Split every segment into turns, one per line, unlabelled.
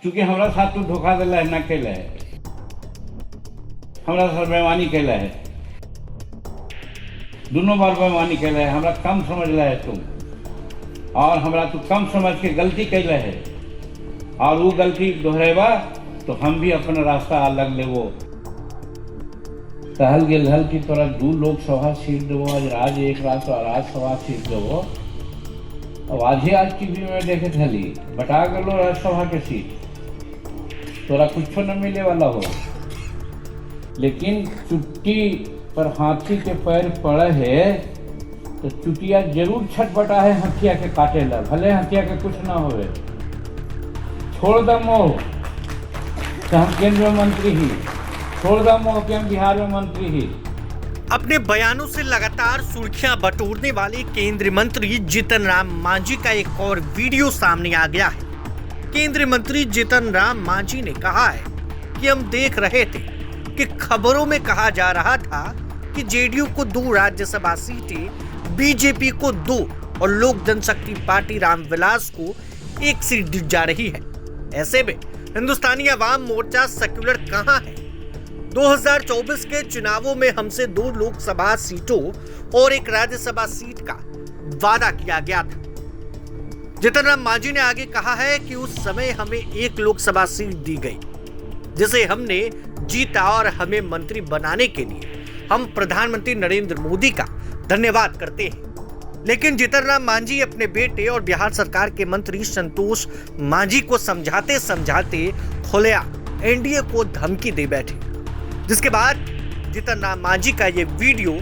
चूंकि हमारा साथ तू धोखा दिला है, ना कैला है, हमारा साथ बेईमानी कैला है, दोनों बार बेईमानी कैला है, हमरा कम समझ ला है तुम, और हमरा तू कम समझ के गलती कैला है, और वो गलती दोहरेबा तो हम भी अपना रास्ता अलग लेवो। कहल गेल हल कि तोरा 2 लोकसभा सीट देवो, आज एक राज्यसभा सीट देवो। अब आज टीवी में देखे थली बटा गलो राज्यसभा के सीट, तोरा कुछ न मिले वाला हो, लेकिन चुट्टी पर हाथी के पैर पड़े है तो चुटिया जरूर छटपटा है हथिया के काटे ला, भले हथिया के कुछ ना होवे। छोड़ द मोह कि हम केंद्र में मंत्री ही, छोड़ द मोह कि हम बिहार में मंत्री ही।
अपने बयानों से लगातार सुर्खियां बटोरने वाले केंद्रीय मंत्री जीतन राम मांझी का एक और वीडियो सामने आ गया है। केंद्रीय मंत्री जीतन राम मांझी ने कहा है कि हम देख रहे थे कि खबरों में कहा जा रहा था कि जेडीयू को 2 राज्यसभा सीटें, बीजेपी को 2 और लोक जनशक्ति पार्टी रामविलास को 1 सीट दी जा रही है। ऐसे में हिंदुस्तानी अवाम मोर्चा सेक्युलर कहां है? 2024 के चुनावों में हमसे 2 लोकसभा सीटों और 1 राज्यसभा सीट का वादा किया गया था। जीतन राम मांझी ने आगे कहा है कि उस समय हमें 1 लोकसभा सीट दी गई जिसे हमने जीता, और हमें मंत्री बनाने के लिए हम प्रधानमंत्री नरेंद्र मोदी का धन्यवाद करते हैं। लेकिन जीतन राम मांझी अपने बेटे और बिहार सरकार के मंत्री संतोष मांझी को समझाते समझाते खुलेआम एनडीए को धमकी दे बैठे, जिसके बाद जीतन राम मांझी का ये वीडियो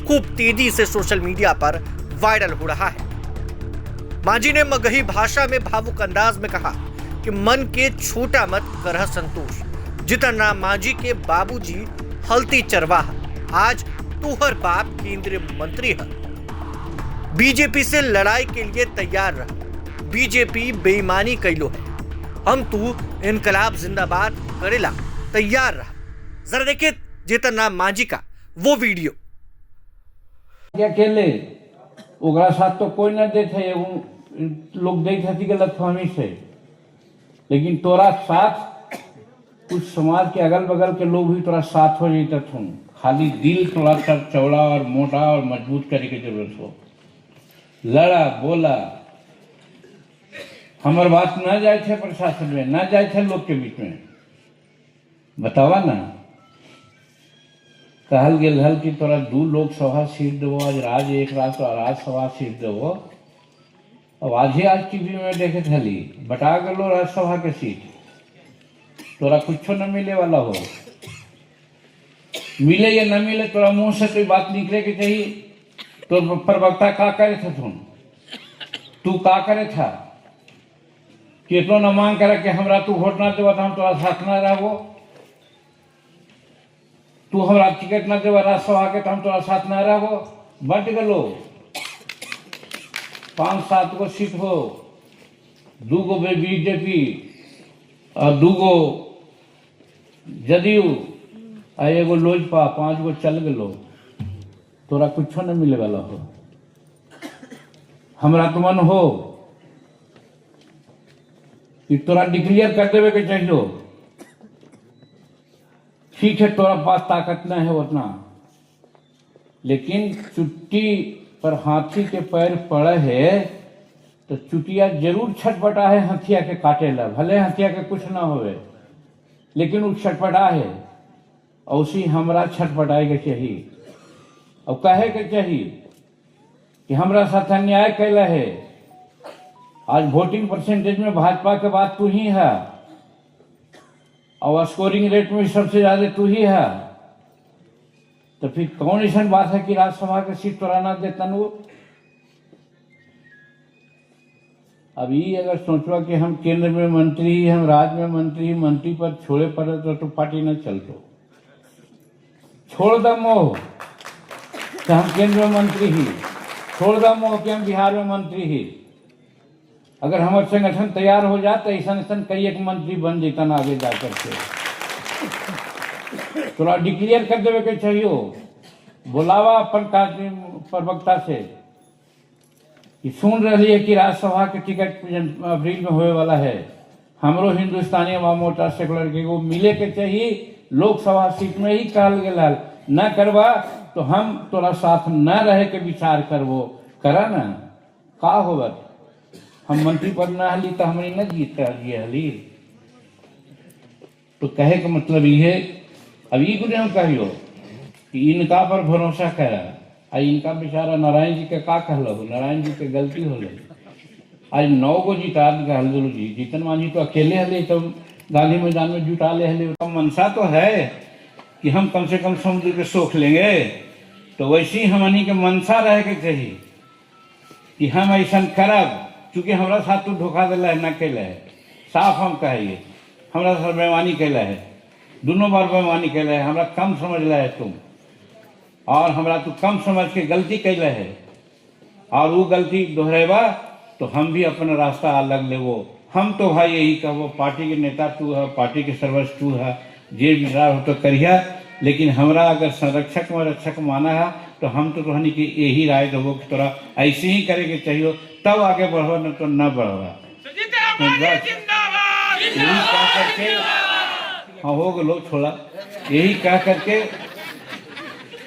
खूब तेजी से सोशल मीडिया पर वायरल हो रहा है। मांझी ने मगही भाषा में भावुक अंदाज में कहा कि मन के छोटा मत करह संतोष, जीतन राम मांझी के बाबूजी हल्ती चरवाहा, आज तोहर बाप केंद्रीय मंत्री है, बीजेपी से लड़ाई के लिए तैयार रहा, बीजेपी बेईमानी कैलो है, हम तू इनकलाब जिंदाबाद करेला तैयार रहा। जरा देखिए जीतन राम मांझी का वो वीडियो।
अकेले ओकरा साथ तो कोई न देते, लोग देते थी गलतफहमी से, लेकिन तोरा साथ कुछ समाज के अगल बगल के लोग भी तोरा साथ हो जाते थे। खाली दिल थोड़ा सा चौड़ा और मोटा और मजबूत करे की जरूरत हो। लड़ा बोला, हमार बात न जाए थे प्रशासन में, न जाए थे लोग के बीच में, बतावा ना। कहल गेल हल कि तोरा 2 लोकसभा सीट देवो, आज एक राज्यसभा सीट देवो। अब आज टीवी में देखे थली बटा गलो राज्यसभा के सीट, तोरा कुछ न मिले वाला हो, मिले या न मिले तोरा मुंह से कोई बात निकले के चाहिए। तो प्रवक्ता का करे थे तू का करे था? कितनो न मांग करे कि हमरा तू वोट ना देवा तो हम तोरा साथ न रहबो, तू हमरा टिकट न देवा राज्यसभा के तो हम तोरा साथ न रहबो। बट गलो 5-7 गो सीट हो, 2 गो बीजेपी और 2 गो जदयू आ 1 गो लोजपा, 5 गो चल गलो, तोरा कुछ न मिले वाला हो। हमरा तो मन हो कि तोरा डिक्लेयर कर देवे के चाहिए, ठीक है तोरा पास ताकत न है उतना, लेकिन चुट्टी पर हाथी के पैर पड़े है तो चुटिया जरूर छटपटा है हथिया के काटे ला, भले हथिया के कुछ ना होवे, लेकिन वो छटपटा है। और उसी हमरा छटपटाए के चाहिए और कहे के चाहिए कि हमरा साथ अन्याय कैला है। आज वोटिंग परसेंटेज में भाजपा के बाद तू ही है, और स्कोरिंग रेट में सबसे ज्यादा तू ही है, तो फिर कौन ऐसा बात है कि राज्यसभा की सीट तोरा ना देता वो? अभी अगर सोचवा कि हम केंद्र में मंत्री, हम राज्य में मंत्री, मंत्री पद छोड़े पड़े तो पार्टी न चलतो। छोड़ द मोह कि हम केंद्र में मंत्री ही, छोड़ द मोह कि हम बिहार में मंत्री ही। अगर हमारे संगठन तैयार हो जाता ऐसा कई एक मंत्री बन जाता ना आगे जाकर के, थोड़ा डिक्लेयर कर देवे के चाहिए, बुलावा अपन प्रवक्ता से कि सुन रही है कि राज्यसभा के टिकट अप्रैल में होने वाला है, हमरो हिंदुस्तानी अवाम मोर्चा सेकुलर के वो मिले के चाहिए लोकसभा सीट में ही कहल गेल न करवा तो हम तोरा साथ न रहे के विचार करबो करा ना का होगा। हम मंत्री पद न हली तो हमने न जीत हली। तो कहे का मतलब ये अब ये कुछ हम कहियो कि इनका पर भरोसा करा आ इनका बेचारा नारायण जी के का कहल नारायण जी के गलती हो गई। आज 9 गो जिता कहल जी जीतन मांझी तो अकेले हले तो गांधी मैदान में जुटा ले हले। तो मनसा तो है कि हम कम से कम समुद्र के सोख लेंगे। तो वैसे ही हमनी के मनसा रहे के चाहिए कि हम ऐसा करब। चूँकि हमारा साथ तू धोखा दिला है न कैला है साफ हम कहिए हमारा साथ बेईमानी कैला है दोनों बार बेईमानी कैला है हमरा कम समझ ला है तुम और हमरा तू कम समझ के गलती कैला है और वो गलती दोहरेबा तो हम भी अपना रास्ता अलग लेवो। हम तो भाई यही कहो पार्टी के नेता तू है पार्टी के सर्वस्व तू है जे विचार हो तो करिया लेकिन हमरा अगर संरक्षक व रक्षक माना है तो हम तो कहनी कि यही राय देवो कि तोरा ऐसे ही करे के चाहिए तब आगे बढ़वा न तो न बढ़वा। यही कह करके हाँ हो गए लोग छोड़ा यही कह करके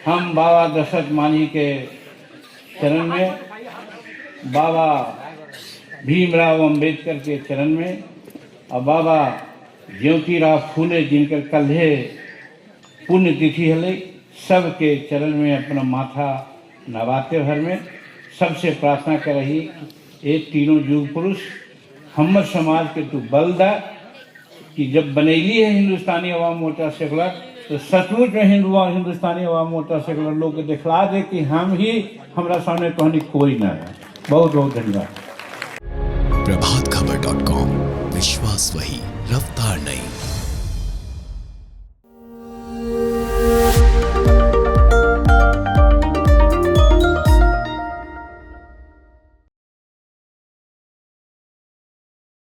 हम बाबा दशरथ मांझी के चरण में बाबा भीमराव अंबेडकर के चरण में और बाबा ज्योतिराव फूले जिनकर कल्हे पुण्यतिथि हले सबके चरण में अपना माथा नवाते भर में सबसे प्रार्थना कर रही एक तीनों युग पुरुष हमर समाज के तू बल दा कि जब बनैली है हिंदुस्तानी अवाम मोर्चा सेकुलर तो सचमुच में हिंदुस्तानी अवाम मोर्चा सेकुलर लोग के दिखला दे कि हम ही हमरा सामने कहनी कोई ना है। बहुत बहुत धन्यवाद।
प्रभातखबर.com विश्वास वही रफ्तार नहीं।